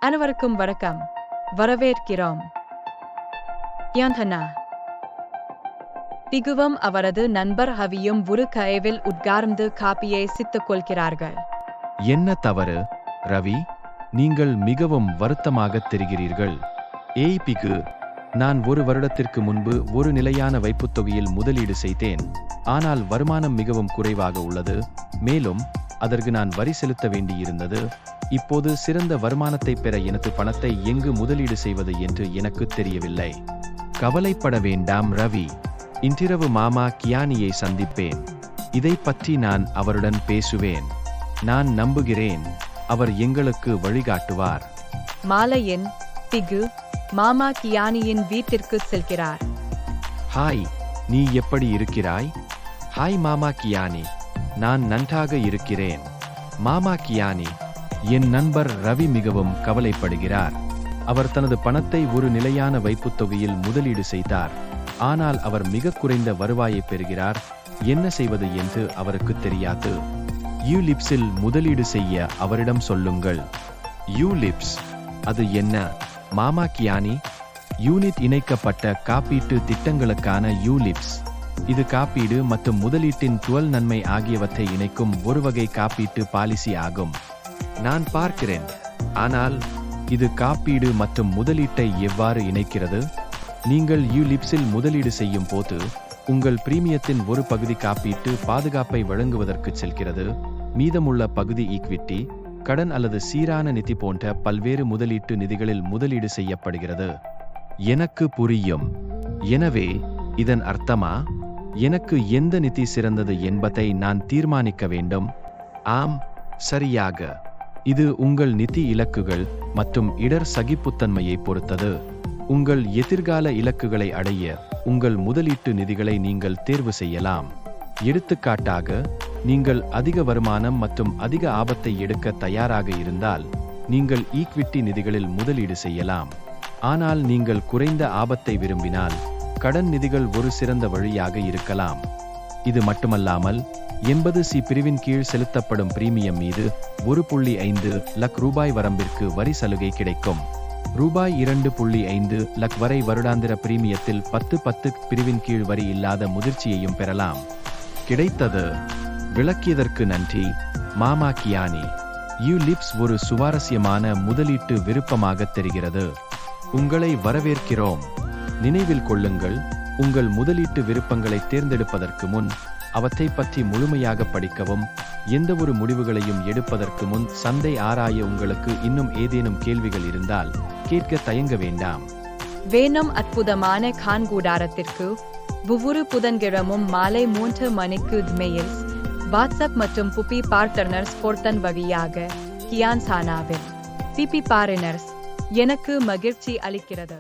அனைவருக்கும் வணக்கம். வரவேற்கிறோம். யாந்தனா திகுவும் அவரது நண்பர் ஹவியும் ஒரு கயவில் உட்கார்ந்து காப்பியை சித்துக் கொள்கிறார்கள். என்ன தவறு, ரவி? நீங்கள் மிகவும் வருத்தமாகத் தெரிகிறீர்கள். ஏய் பிகு, நான் 1 வருடத்திற்கு முன்பு ஒரு நிலையான வைப்புத் தொகையில் முதலீடு செய்தேன். ஆனால் வருமானம் மிகவும் குறைவாக உள்ளது. மேலும் அதற்கு நான் வரி செலுத்த வேண்டியிருந்தது. இப்போது சிறந்த வருமானத்தை பெற எனது பணத்தை எங்கு முதலீடு செய்வது என்று எனக்கு தெரியவில்லை. கவலைப்பட வேண்டாம் ரவி. இன்றிரவு மாமா கியானியை சந்திப்பேன். இதை பற்றி நான் அவருடன் பேசுவேன். நான் நம்புகிறேன் அவர் எங்களுக்கு வழிகாட்டுவார். மாலையின் திகு மாமா கியானியின் வீட்டிற்கு செல்கிறார். ஹாய், நீ எப்படி இருக்கிறாய்? ஹாய் மாமா கியானி, நான் நன்றாக இருக்கிறேன். மாமா கியானி, என் நண்பர் ரவி மிகவும் கவலைப்படுகிறார். அவர் தனது பணத்தை ஒரு நிலையான வைப்புத் தொகையில் முதலீடு செய்தார். ஆனால் அவர் மிக குறைந்த வருவாயை பெறுகிறார். என்ன செய்வது என்று அவருக்கு தெரியாது. யூலிப்ஸில் முதலீடு செய்ய அவரிடம் சொல்லுங்கள். யூலிப்ஸ், அது என்ன மாமா கியானி? யூனிட் இணைக்கப்பட்ட காப்பீட்டு திட்டங்களுக்கான யூலிப்ஸ். இது காப்பீடு மற்றும் முதலீட்டின் 12 நன்மை ஆகியவற்றை இணைக்கும் ஒரு வகை காப்பீட்டு பாலிசி ஆகும். நான் பார்க்கிறேன். ஆனால் இது காப்பீடு மற்றும் முதலீட்டை எவ்வாறு இணைக்கிறது? நீங்கள் யூலிப்ஸில் முதலீடு செய்யும் போது உங்கள் பிரீமியத்தின் ஒரு பகுதி காப்பீட்டு பாதுகாப்பை வழங்குவதற்கு செல்கிறது. மீதமுள்ள பகுதி ஈக்விட்டி, கடன் அல்லது சீரான நிதி போன்ற பல்வேறு முதலீட்டு நிதிகளில் முதலீடு செய்யப்படுகிறது. எனக்கு புரியும். எனவே இதன் அர்த்தமா? எனக்கு எந்த நிதி சிறந்தது என்பதை நான் தீர்மானிக்க வேண்டும். ஆம், சரியாக. இது உங்கள் நிதி இலக்குகள் மற்றும் இடர் சகிப்புத்தன்மையை பொறுத்தது. உங்கள் எதிர்கால இலக்குகளை அடைய உங்கள் முதலீட்டு நிதிகளை நீங்கள் தேர்வு செய்யலாம். எடுத்துக்காட்டாக, நீங்கள் அதிக வருமானம் மற்றும் அதிக ஆபத்தை எடுக்க தயாராக இருந்தால் நீங்கள் ஈக்விட்டி நிதிகளில் முதலீடு செய்யலாம். ஆனால் நீங்கள் குறைந்த ஆபத்தை விரும்பினால் கடன் நிதிகள் ஒரு சிறந்த வழியாக இருக்கலாம். இது மட்டுமல்லாமல் 80C பிரிவின் கீழ் செலுத்தப்படும் பிரீமியம் மீது 1.5 லக் ரூபாய் வரம்பிற்கு வரி சலுகை கிடைக்கும். ரூபாய் 2.5 லக் வரை வருடாந்திர பிரீமியத்தில் 10 பிரிவின் கீழ் வரி இல்லாத முதிர்ச்சியையும் பெறலாம். கிடைத்தது. விளக்கியதற்கு நன்றி மாமா கியானி. யூலிப்ஸ் ஒரு சுவாரஸ்யமான முதலீட்டு விருப்பமாக தெரிகிறது. உங்களை வரவேற்கிறோம். நினைவில் கொள்ளுங்கள், உங்கள் முதலீட்டு விருப்பங்களை தேர்ந்தெடுப்பதற்கு முன் அவற்றை பற்றி முழுமையாக படிக்கவும். எந்தவொரு முடிவுகளையும் எடுப்பதற்கு முன் சந்தை ஆராய. உங்களுக்கு இன்னும் ஏதேனும் கேள்விகள் இருந்தால் கேட்க தயங்க வேண்டாம். வேணும் அற்புதமான கான்கூடாரத்திற்கு ஒவ்வொரு புதன்கிழமும் மாலை 3 மணிக்கு மெயில்ஸ், வாட்ஸ்அப் மற்றும் புபி பார்ட்னர்ஸ் போர்த்தன் வழியாக கியான் சானாவில். பிபி பாரினர்ஸ் எனக்கு மகிழ்ச்சி அளிக்கிறது.